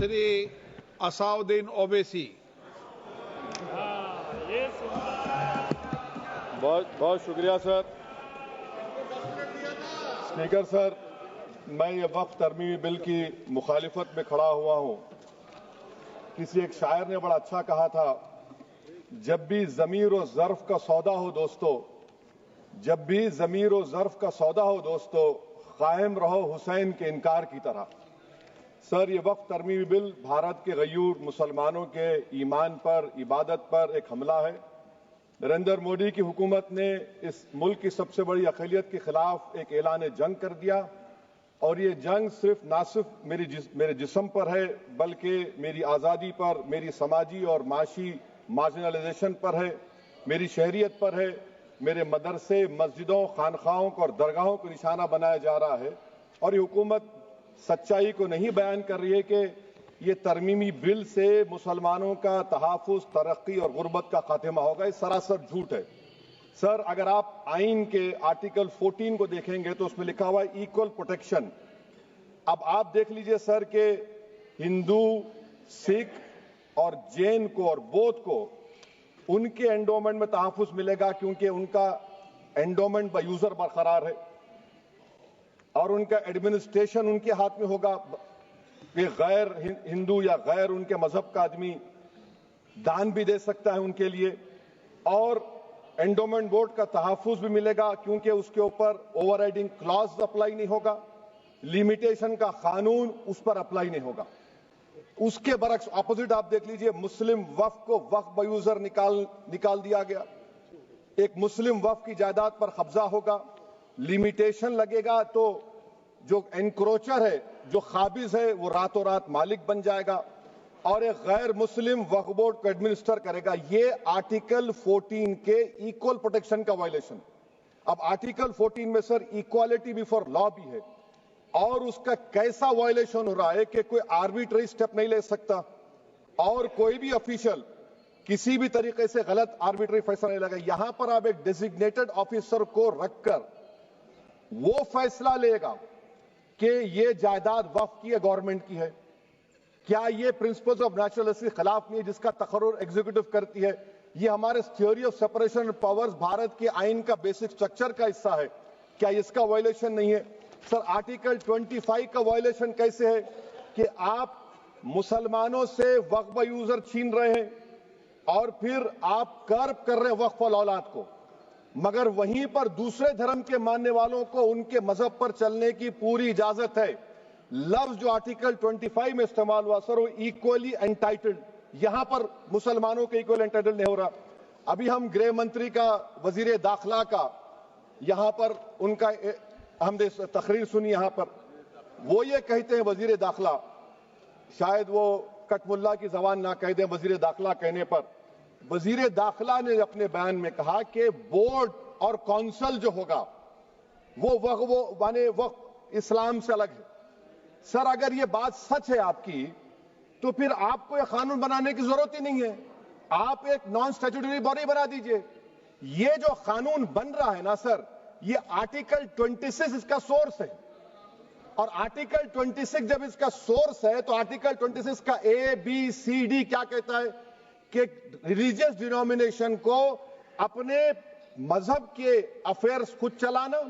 श्री असाउद्दीन ओवैसी। बहुत बहुत शुक्रिया सर। स्पीकर सर, मैं ये वक्फ तरमीमी बिल की मुखालिफत में खड़ा हुआ हूं। किसी एक शायर ने बड़ा अच्छा कहा था, जब भी ज़मीर और ज़र्फ का सौदा हो दोस्तों, जब भी ज़मीर और ज़र्फ का सौदा हो दोस्तों, कायम रहो हुसैन के इनकार की तरह। सर, ये वक्फ तरमीमी बिल भारत के गयूर मुसलमानों के ईमान पर, इबादत पर एक हमला है। नरेंद्र मोदी की हुकूमत ने इस मुल्क की सबसे बड़ी अक़लियत के खिलाफ एक ऐलान जंग कर दिया, और ये जंग ना सिर्फ मेरे जिस्म पर है, बल्कि मेरी आज़ादी पर, मेरी समाजी और माशी मार्जिनलाइजेशन पर है, मेरी शहरियत पर है, मेरे मदरसे, मस्जिदों, खानखाहों और दरगाहों को निशाना बनाया जा रहा है। और ये हुकूमत सच्चाई को नहीं बयान कर रही है कि ये तरमीमी बिल से मुसलमानों का तहफ़्फ़ुज़, तरक्की और गुर्बत का खात्मा होगा। ये सरासर झूठ है। सर, अगर आप आइन के आर्टिकल 14 को देखेंगे तो उसमें लिखा हुआ है इक्वल प्रोटेक्शन। अब आप देख लीजिए सर कि हिंदू, सिख और जैन को और बौद्ध को उनके एंडोमेंट में तहफ़्फ़ुज़ मिलेगा, क्योंकि उनका एंडोमेंट बाय यूजर बरकरार है और उनका एडमिनिस्ट्रेशन उनके हाथ में होगा। कि गैर हिंदू या गैर उनके मजहब का आदमी दान भी दे सकता है उनके लिए, और एंडोमेंट बोर्ड का तहफ़्फ़ुज़ भी मिलेगा, क्योंकि उसके ऊपर ओवरराइडिंग क्लॉज अप्लाई नहीं होगा, लिमिटेशन का कानून उस पर अप्लाई नहीं होगा। उसके बरक्स ऑपोजिट आप देख लीजिए, मुस्लिम वक्फ को वक्फ बाय यूजर निकाल दिया गया। एक मुस्लिम वक्फ की जायदाद पर कब्जा होगा, लिमिटेशन लगेगा तो जो एनक्रोचर है, जो खाबिज है, वो रातों रात मालिक बन जाएगा और एक गैर मुस्लिम वक्फ बोर्ड को एडमिनिस्टर करेगा। ये आर्टिकल 14 के इक्वल प्रोटेक्शन का वायलेशन। अब आर्टिकल 14 में सर इक्वालिटी बिफोर लॉ भी है, और उसका कैसा वायलेशन हो रहा है कि कोई आर्बिट्ररी स्टेप नहीं ले सकता और कोई भी ऑफिशियल किसी भी तरीके से गलत आर्बिट्ररी फैसला नहीं लेगा। यहां पर आप एक डेजिग्नेटेड ऑफिसर को रखकर वो फैसला लेगा कि ये जायदाद वक्फ की है, गवर्नमेंट की है। क्या ये प्रिंसिपल्स ऑफ नेचुरलिटी के खिलाफ नहीं है जिसका तकर्रुर एग्जीक्यूटिव करती है? ये हमारे theory of separation of powers, Bharat के आइन का बेसिक स्ट्रक्चर का हिस्सा है। क्या इसका वायलेशन नहीं है? सर, आर्टिकल 25 का वायलेशन कैसे है कि आप मुसलमानों से वक्फ बाय यूजर छीन रहे हैं और फिर आप कर्ब कर रहे हैं वक्फ अल औलाद को, मगर वहीं पर दूसरे धर्म के मानने वालों को उनके मजहब पर चलने की पूरी इजाजत है। लफ्ज जो आर्टिकल 25 में इस्तेमाल हुआ सर, वो इक्वली एंटाइटल्ड, यहां पर मुसलमानों के इक्वल एंटाइटल्ड नहीं हो रहा। अभी हम गृह मंत्री का, वजीर दाखिला का यहां पर उनका हमने तकरीर सुनी, यहां पर वो ये कहते हैं, वजीर दाखिला, शायद वो कटमुल्ला की जबान ना कह दें, वजीर दाखिला कहने पर वजीर दाखिला ने अपने बयान में कहा कि बोर्ड और काउंसिल जो होगा वो माने वक्फ इस्लाम से अलग है। सर, अगर ये बात सच है आपकी, तो फिर आपको यह कानून बनाने की जरूरत ही नहीं है। आप एक नॉन स्टैट्यूटरी बॉडी बना दीजिए। ये जो कानून बन रहा है ना सर, ये आर्टिकल 26 इसका सोर्स है, और आर्टिकल 26 जब इसका सोर्स है तो आर्टिकल 26 का ABCD क्या कहता है कि रिलीजियस डिनोमिनेशन को अपने मजहब के अफेयर्स खुद चलाना,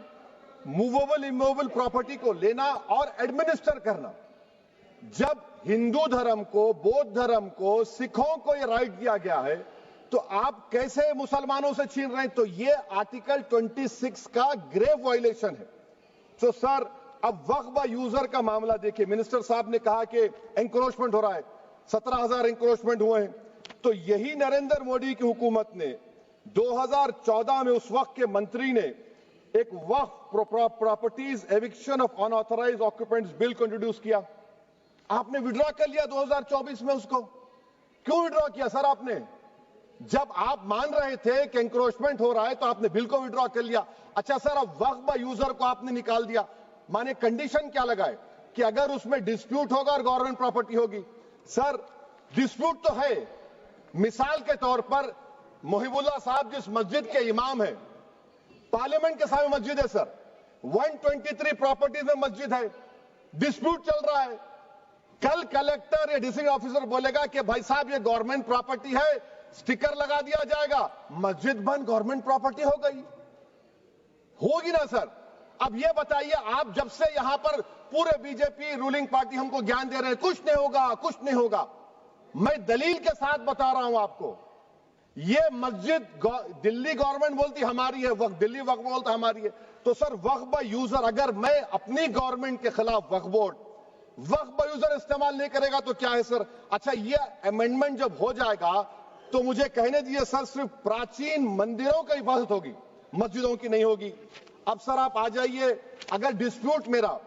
मूवेबल इमूवेबल प्रॉपर्टी को लेना और एडमिनिस्टर करना। जब हिंदू धर्म को, बौद्ध धर्म को, सिखों को यह राइट दिया गया है, तो आप कैसे मुसलमानों से छीन रहे हैं? तो ये आर्टिकल 26 का ग्रेव वायलेशन है। तो सर, अब वक्फ बाय यूजर का मामला देखिए, मिनिस्टर साहब ने कहा कि एंक्रोचमेंट हो रहा है, 17,000 एंक्रोचमेंट हुए हैं। तो यही नरेंद्र मोदी की हुकूमत ने 2014 में उस वक्त के मंत्री ने एक Waqf properties eviction of unauthorised occupants bill को इंट्रोड्यूस किया। आपने विड्रॉ कर लिया 2024 में उसको। क्यों विड्रॉ किया सर आपने? जब आप मान रहे थे कि एंक्रोचमेंट हो रहा है तो आपने बिल को विड्रॉ कर लिया। अच्छा सर, अब वक्फ बाय यूजर को आपने निकाल दिया, माने कंडीशन क्या लगाए कि अगर उसमें डिस्प्यूट होगा और गवर्नमेंट प्रॉपर्टी होगी। सर, डिस्प्यूट तो है। मिसाल के तौर पर मोहिबुल्लाह साहब जिस मस्जिद के इमाम है, पार्लियामेंट के सामने मस्जिद है सर, 123 प्रॉपर्टीज में मस्जिद है, डिस्प्यूट चल रहा है। कल कलेक्टर या डिस्ट्रिक्ट ऑफिसर बोलेगा कि भाई साहब ये गवर्नमेंट प्रॉपर्टी है, स्टिकर लगा दिया जाएगा, मस्जिद बंद गवर्नमेंट प्रॉपर्टी हो गई, होगी ना सर। अब ये बताइए, आप जब से यहां पर पूरे बीजेपी रूलिंग पार्टी हमको ज्ञान दे रहे हैं कुछ नहीं होगा, कुछ नहीं होगा, मैं दलील के साथ बता रहा हूं आपको। ये मस्जिद दिल्ली गवर्नमेंट बोलती हमारी है, वक्फ दिल्ली वक्फ बोलता हमारी है, तो सर वक्फ बाय यूजर, अगर मैं अपनी गवर्नमेंट के खिलाफ वक्फ बोर्ड वक्फ बाय यूजर इस्तेमाल नहीं करेगा तो क्या है सर। अच्छा, ये अमेंडमेंट जब हो जाएगा तो मुझे कहने दीजिए सर, सिर्फ प्राचीन मंदिरों की इबादत होगी, मस्जिदों की नहीं होगी। अब सर आप आ जाइए, अगर डिस्प्यूट मेरा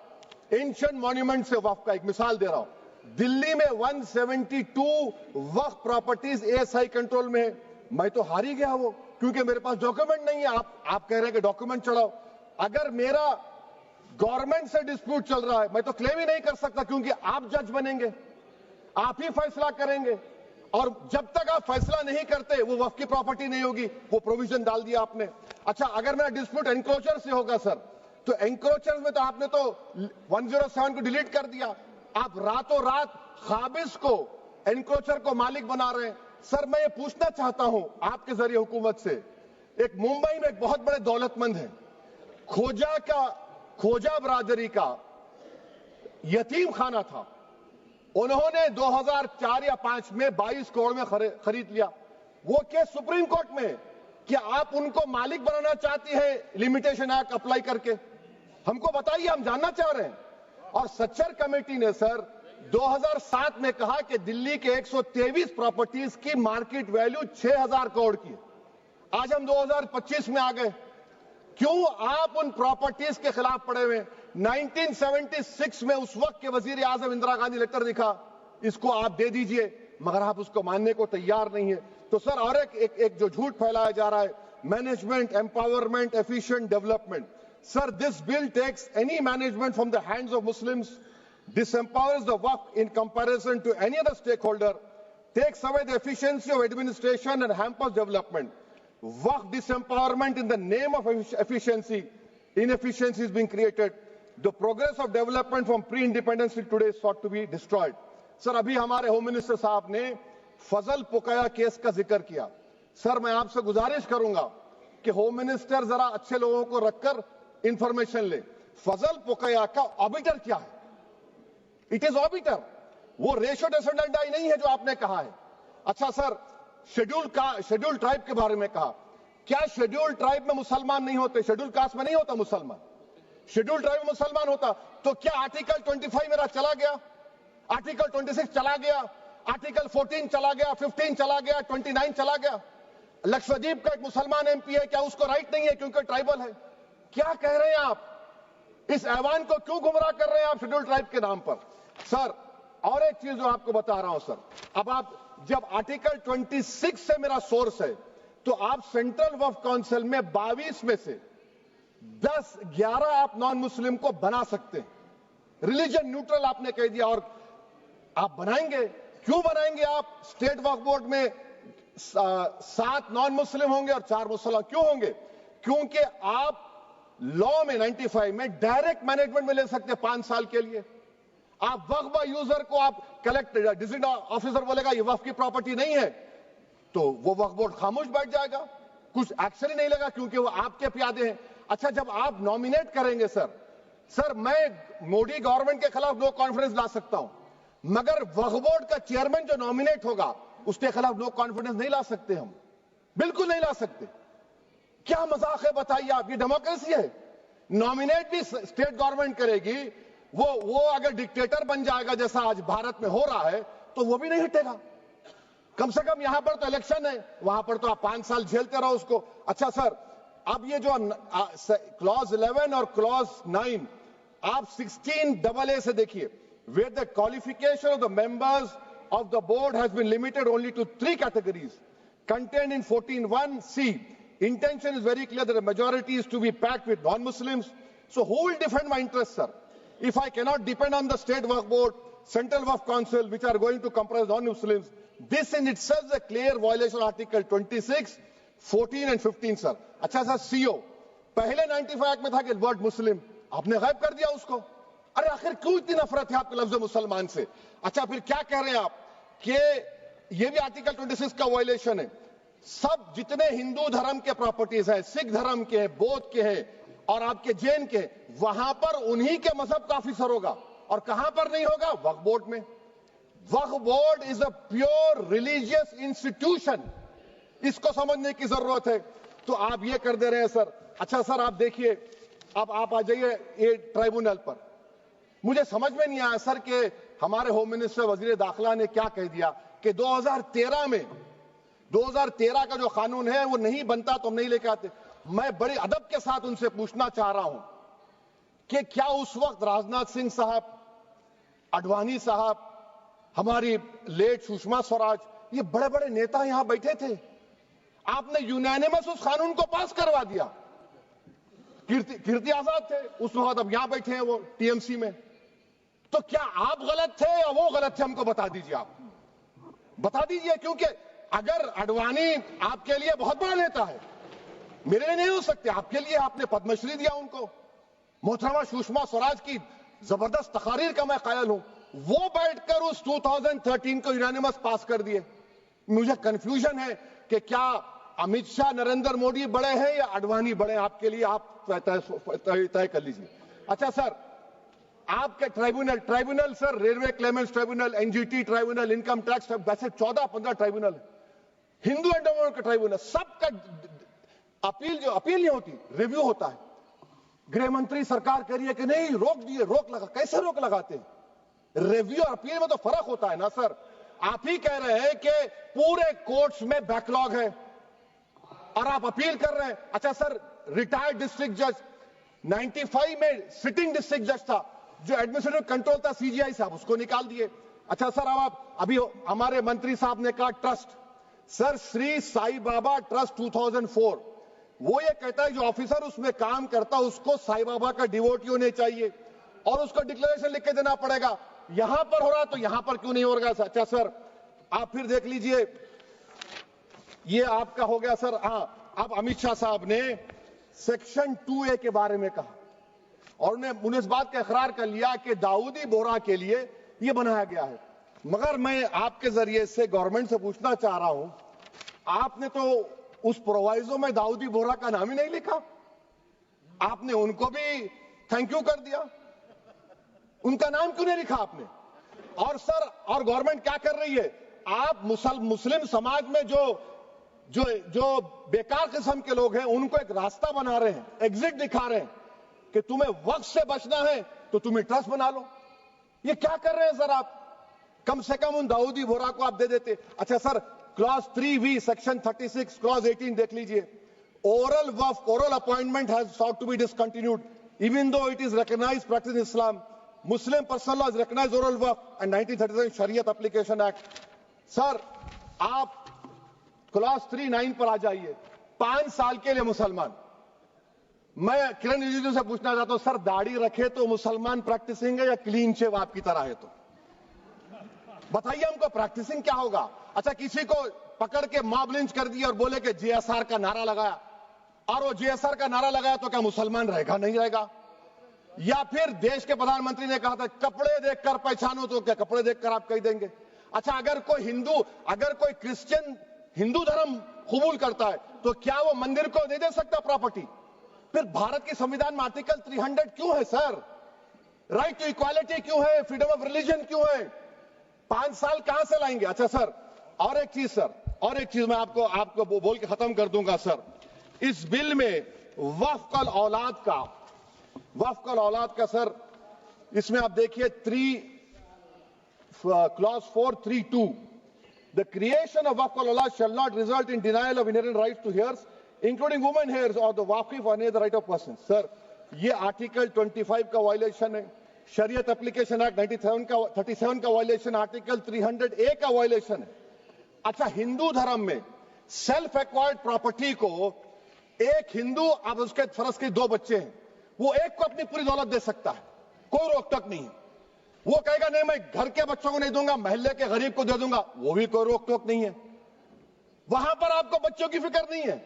एंशिएंट मॉन्यूमेंट से वक्फ का, एक मिसाल दे रहा हूं, दिल्ली में 172 वक्फ प्रॉपर्टीज एएसआई कंट्रोल में है, मैं तो हार ही गया वो, क्योंकि मेरे पास डॉक्यूमेंट नहीं है। आप कह रहे हैं कि डॉक्यूमेंट चढ़ाओ, अगर मेरा गवर्नमेंट से डिस्प्यूट चल रहा है मैं तो क्लेम ही नहीं कर सकता, क्योंकि आप जज बनेंगे, आप ही फैसला करेंगे, और जब तक आप फैसला नहीं करते वो वक्फ की प्रॉपर्टी नहीं होगी। वो प्रोविजन डाल दिया आपने। अच्छा, अगर मेरा डिस्प्यूट एनक्रोचर से होगा सर, तो एनक्रोचर में तो आपने तो 107 को डिलीट कर दिया, आप रातों रात खाबिज को, एनक्रोचर को मालिक बना रहे हैं। सर मैं ये पूछना चाहता हूं आपके जरिए हुकूमत से, एक मुंबई में एक बहुत बड़े दौलतमंद है, खोजा बरादरी का यतीम खाना था, उन्होंने 2004 या 5 में 22 करोड़ में खरीद लिया। वो केस सुप्रीम कोर्ट में कि आप उनको मालिक बनाना चाहती है लिमिटेशन एक्ट अप्लाई करके, हमको बताइए, हम जानना चाह रहे हैं। और सच्चर कमेटी ने सर 2007 में कहा कि दिल्ली के 123 प्रॉपर्टीज की मार्केट वैल्यू 6000 करोड़ की। आज हम 2025 में आ गए, क्यों आप उन प्रॉपर्टीज के खिलाफ पड़े हुए? 1976 में उस वक्त के वजीर आजम इंदिरा गांधी लेटर लिखा, इसको आप दे दीजिए, मगर आप उसको मानने को तैयार नहीं है। तो सर और एक जो झूठ फैलाया जा रहा है, management empowerment efficient development, sir this bill takes any management from the hands of Muslims, disempowers the waqf in comparison to any other stakeholder, takes away the efficiency of administration and hampers development. Waqf disempowerment in the name of efficiency, inefficiency is being created. The progress of development from pre-independence till today is sought to be destroyed. Sir अभी हमारे home minister साहब ने फजल पुकाया case का जिक्र किया। Sir मैं आपसे गुजारिश करूंगा कि होम मिनिस्टर जरा अच्छे लोगों को रखकर इंफॉर्मेशन ले। फजल पुकाया का ऑबिटर क्या है? इट इज ऑबिटर, वो रेशियो डेसेंडेंटाई नहीं है जो आपने कहा है। अच्छा सर, शेड्यूल ट्राइब के बारे में कहा, क्या शेड्यूल ट्राइब में मुसलमान नहीं होते? शेड्यूल कास्ट में नहीं होता मुसलमान, शेड्यूल ट्राइब में मुसलमान होता। तो क्या आर्टिकल 25 मेरा चला गया, आर्टिकल 26 चला गया, आर्टिकल 14 चला गया, 15 चला गया, 29 चला गया? लक्षद्वीप का एक मुसलमान एमपी है, क्या उसको राइट नहीं है क्योंकि ट्राइबल है? क्या कह रहे हैं आप? इस ऐवान को क्यों गुमराह कर रहे हैं आप शेड्यूल ट्राइब के नाम पर? सर और एक चीज जो आपको बता रहा हूं सर, अब आप जब आर्टिकल 26 से मेरा सोर्स है, तो आप सेंट्रल वक्फ काउंसिल में 22 में से 10-11 आप नॉन मुस्लिम को बना सकते हैं, रिलीजन न्यूट्रल आपने कह दिया, और आप बनाएंगे। क्यों बनाएंगे आप? स्टेट वक्फ बोर्ड में 7 नॉन मुस्लिम होंगे और 4 मुसलमान। क्यों होंगे? क्योंकि आप लॉ में 95 में डायरेक्ट मैनेजमेंट में ले सकते हैं 5 साल के लिए। आप वक्फ बाय यूजर को आप कलेक्टर डिस्ट्रिक्ट ऑफिसर बोलेगा ये वक्फ की प्रॉपर्टी नहीं है, तो वो वक्फ बोर्ड खामोश बैठ जाएगा, कुछ एक्शन ही नहीं लेगा, क्योंकि वो आपके प्यादे हैं। अच्छा, जब आप नॉमिनेट करेंगे सर मैं मोदी गवर्नमेंट के खिलाफ नो कॉन्फिडेंस ला सकता हूं, मगर वक्फ बोर्ड का चेयरमैन जो नॉमिनेट होगा उसके खिलाफ नो कॉन्फिडेंस नहीं ला सकते, हम बिल्कुल नहीं ला सकते। क्या मजाक है बताइए आप? ये डेमोक्रेसी है। नॉमिनेट भी स्टेट गवर्नमेंट करेगी, वो अगर डिक्टेटर बन जाएगा जैसा आज भारत में हो रहा है तो वो भी नहीं हटेगा। कम से कम यहां पर तो इलेक्शन है, वहां पर तो आप 5 साल झेलते रहो उसको। अच्छा सर, अब ये जो क्लॉज 11 और क्लॉज 9 आप 16AA से देखिए, where the qualification of the members of the board has been limited only to 3 categories contained in 14(1)(c). Intention is very clear that the majority is to be packed with non-Muslims. So who will defend my interests, sir? If I cannot depend on the state waqf board, central waqf council, which are going to comprise non-Muslims, this in itself is a clear violation of Article 26, 14 and 15, sir. अच्छा sir, CO पहले 95 act में था कि word मुस्लिम, आपने गायब कर दिया उसको। अरे आखिर क्यों इतनी नफरत है आपके लफ्ज मुसलमान से? अच्छा फिर क्या कह रहे हैं आप कि ये भी आर्टिकल 26 का वायलेशन है। सब जितने हिंदू धर्म के प्रॉपर्टीज हैं, सिख धर्म के हैं, बौद्ध के हैं और आपके जैन के, वहां पर उन्हीं के मजहब का ऑफिसर होगा। और कहां पर नहीं होगा? वक्फ बोर्ड में। Waqf board is a pure religious institution, इसको समझने की जरूरत है। तो आप ये कर दे रहे हैं सर। अच्छा सर आप देखिए, अब आप आ जाइए ये ट्राइब्यूनल पर। मुझे समझ में नहीं आया सर कि हमारे होम मिनिस्टर वजीर दाखिला ने क्या कह दिया कि 2013 का जो कानून है वो नहीं बनता तो हम नहीं लेके आते। मैं बड़े अदब के साथ उनसे पूछना चाह रहा हूं कि क्या उस वक्त राजनाथ सिंह साहब, अडवाणी साहब, हमारी लेट सुषमा स्वराज, ये बड़े बड़े नेता यहां बैठे थे? आपने यूनानिमस उस कानून को पास करवा दिया। कीर्ति आजाद थे उस वक्त, अब यहां बैठे हैं वो टीएमसी में। तो क्या आप गलत थे या वो गलत थे? हमको बता दीजिए, आप बता दीजिए। क्योंकि अगर अडवाणी आपके लिए बहुत बड़ा नेता है, मेरे लिए नहीं हो सकते, आपके लिए आपने पद्मश्री दिया उनको। मोहतरमा सुषमा स्वराज की जबरदस्त तकारीर का मैं कायल हूं, वो बैठकर उस 2013 को यूनानिमस पास कर दिए। मुझे कंफ्यूजन है कि क्या अमित शाह, नरेंद्र मोदी बड़े हैं या अडवाणी बड़े हैं? आपके लिए आप तय कर लीजिए। अच्छा सर, आपके tribunal sir, railway Clements tribunal, NGT tribunal, income tax, वैसे 14-15 ट्राइब्यूनल, हिंदू एंडोवर का ट्राइब्यूनल, सबका अपील नहीं होती, रिव्यू होता है। गृह मंत्री सरकार कह रही है कि नहीं, रोक दिए, रोक लगा। कैसे रोक लगाते हैं? रिव्यू और अपील में तो फर्क होता है ना सर। आप ही कह रहे हैं कि पूरे कोर्ट्स में बैकलॉग है और आप अपील कर रहे हैं। अच्छा सर, रिटायर्ड डिस्ट्रिक्ट जज 95 में सिटिंग डिस्ट्रिक्ट जज था, जो एडमिनिस्ट्रेटिव कंट्रोल था सीजीआई साहब, उसको निकाल दिए। अच्छा सर, अब आप अभी हमारे मंत्री साहब ने कहा trust, sir Shri Sai Baba trust 2004, वो ये कहता है जो ऑफिसर उसमें काम करता है उसको साई बाबा का डिवोटी होने चाहिए और उसको डिक्लेरेशन लिख के देना पड़ेगा। यहां पर हो रहा तो यहां पर क्यों नहीं हो रहा? अच्छा सर, आप फिर देख लीजिए, ये आपका हो गया सर। हाँ, अब अमित शाह साहब ने सेक्शन 2A के बारे में कहा और उन्होंने इस बात का इकरार कर लिया कि दाऊदी बोहरा के लिए यह बनाया गया है। मगर मैं आपके जरिए से गवर्नमेंट से पूछना चाह रहा हूं, आपने तो उस प्रोवाइजो में दाऊदी बोहरा का नाम ही नहीं लिखा। आपने उनको भी थैंक यू कर दिया, उनका नाम क्यों नहीं लिखा आपने? और सर, और गवर्नमेंट क्या कर रही है? आप मुस्लिम समाज में जो बेकार किस्म के लोग हैं उनको एक रास्ता बना रहे हैं, एग्जिट दिखा रहे हैं कि तुम्हें वक्त से बचना है तो तुम्हें ट्रस्ट बना लो। ये क्या कर रहे हैं सर आप? कम से कम उन दाऊदी बोहरा को आप दे देते। अच्छा sir, clause 3V section 36 clause 18 देख लीजिए। Oral Waqf, oral appointment has sought to be discontinued even though it is recognized practice in Islam. Muslim personal law has recognized oral waqf and 1937 Shariat Application Act. Sir आप clause 39 पर आ जाइए। 5 साल के लिए मुसलमान। मैं किरण रिजिजू से पूछना चाहता हूं, सर दाढ़ी रखे तो मुसलमान प्रैक्टिसिंग है या क्लीन शेव आपकी तरह है? तो बताइए हमको, प्रैक्टिसिंग क्या होगा? अच्छा, किसी को पकड़ के मॉब लिंच कर दिया और बोले कि जेएसआर का नारा लगाया, और वो जेएसआर का नारा लगाया तो क्या मुसलमान रहेगा? नहीं रहेगा। या फिर देश के प्रधानमंत्री ने कहा था कपड़े देखकर पहचानो, तो क्या कपड़े देखकर आप कह देंगे? अच्छा, अगर कोई क्रिश्चियन हिंदू धर्म कबूल करता है तो क्या वो मंदिर को नहीं दे सकता प्रॉपर्टी? फिर भारत के संविधान में आर्टिकल 300 क्यों है सर? राइट टू इक्वालिटी क्यों है? फ्रीडम ऑफ रिलीजन क्यों है? 5 साल कहां से लाएंगे? अच्छा सर, और एक चीज सर, और एक चीज मैं आपको बोल के खत्म कर दूंगा सर। इस बिल में वक्फ औलाद का सर, इसमें आप देखिए clause 432, the creation of waqf al-awlad shall not result in denial of inherent rights to heirs, including women heirs or the waqif or any other right of person. Sir, ये article 25 का violation है, शरीयत application act 37 का violation, article 300A का violation है। अच्छा, हिंदू धर्म में सेल्फ एक्वायर्ड प्रॉपर्टी को एक हिंदू, अब उसके फर्ज के 2 बच्चे हैं, वो एक को अपनी पूरी दौलत दे सकता है, कोई रोक टोक नहीं है। वो कहेगा नहीं मैं घर के बच्चों को नहीं दूंगा, मोहल्ले के गरीब को दे दूंगा, वो भी कोई रोक टोक नहीं है। वहां पर आपको बच्चों की फिक्र नहीं है।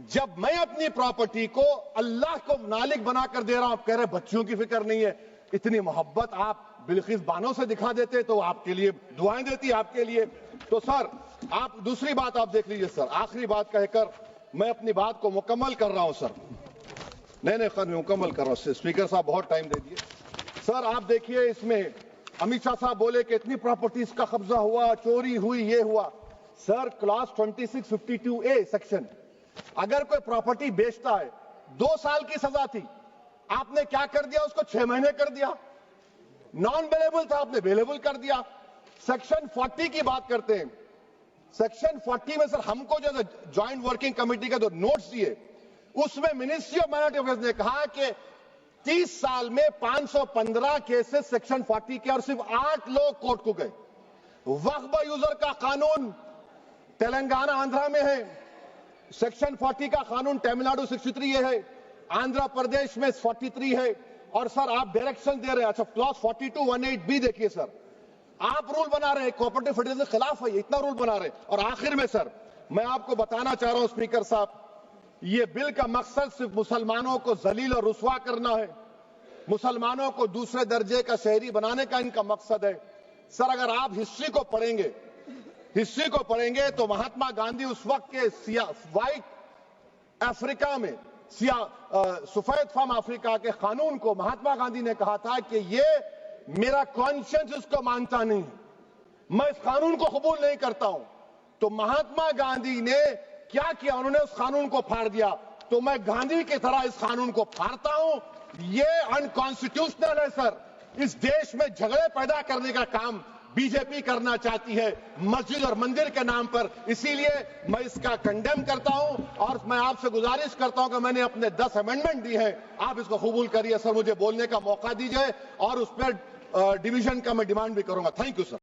जब मैं अपनी प्रॉपर्टी को अल्लाह को मालिक बनाकर दे रहा हूं, आप कह रहे बच्चों की फिक्र नहीं है। इतनी मोहब्बत आप बिल्किस बानो से दिखा देते तो आपके लिए दुआएं देती आपके लिए। तो सर आप दूसरी बात आप देख लीजिए सर, आखिरी बात कहकर मैं अपनी बात को मुकम्मल कर रहा हूं सर। नहीं मुकम्मल कर रहा हूं, स्पीकर साहब बहुत टाइम दे दिए। सर आप देखिए इसमें अमित शाह साहब बोले कि इतनी प्रॉपर्टीज का कब्जा हुआ, चोरी हुई, ये हुआ। सर क्लास 2652A सेक्शन, अगर कोई प्रॉपर्टी बेचता है 2 साल की सजा थी, आपने क्या कर दिया, उसको 6 महीने कर दिया। नॉन बेलेबल था, आपने बेलेबल कर दिया। सेक्शन 40 की बात करते हैं, सेक्शन 40 में सर हमको जो ज्वाइंट वर्किंग कमेटी का जो नोट्स दिए, उसमें मिनिस्ट्री ऑफ माइनॉरिटी अफेयर्स ने कहा कि 30 साल में 515 केसेस सेक्शन 40 के और सिर्फ 8 लोग कोर्ट को गए। वक्फ यूजर का कानून तेलंगाना आंध्रा में है, सेक्शन 40 का कानून तमिलनाडु 63 है, आंध्र प्रदेश में 43 है। और सर आप डायरेक्शन दे रहे हैं, अच्छा क्लॉज 4218B देखिए सर, आप रूल बना रहे हैं, कोऑपरेटिव फेडरलिज्म के खिलाफ है, इतना रूल बना रहे हैं। और आखिर में सर मैं आपको बताना चाह रहा हूं स्पीकर साहब, ये बिल का मकसद सिर्फ मुसलमानों को जलील और रुस्वा करना है, मुसलमानों को दूसरे दर्जे का शहरी बनाने का इनका मकसद है। सर अगर आप हिस्ट्री को पढ़ेंगे तो महात्मा गांधी उस वक्त के व्हाइट अफ्रीका में सफेद फार्म अफ्रीका के कानून को महात्मा गांधी ने कहा था कि ये मेरा कॉन्शियंस इसको मानता नहीं है, मैं इस कानून को कबूल नहीं करता हूं। तो महात्मा गांधी ने क्या किया, उन्होंने उस कानून को फाड़ दिया। तो मैं गांधी की तरह इस कानून को फाड़ता हूं, ये अनकॉन्स्टिट्यूशनल है सर। इस देश में झगड़े पैदा करने का काम बीजेपी करना चाहती है मस्जिद और मंदिर के नाम पर, इसीलिए मैं इसका कंडेम करता हूं। और मैं आपसे गुजारिश करता हूं कि मैंने अपने 10 अमेंडमेंट दी हैं, आप इसको कबूल करिए सर, मुझे बोलने का मौका दीजिए और उस पर डिवीजन का मैं डिमांड भी करूंगा। Thank you sir.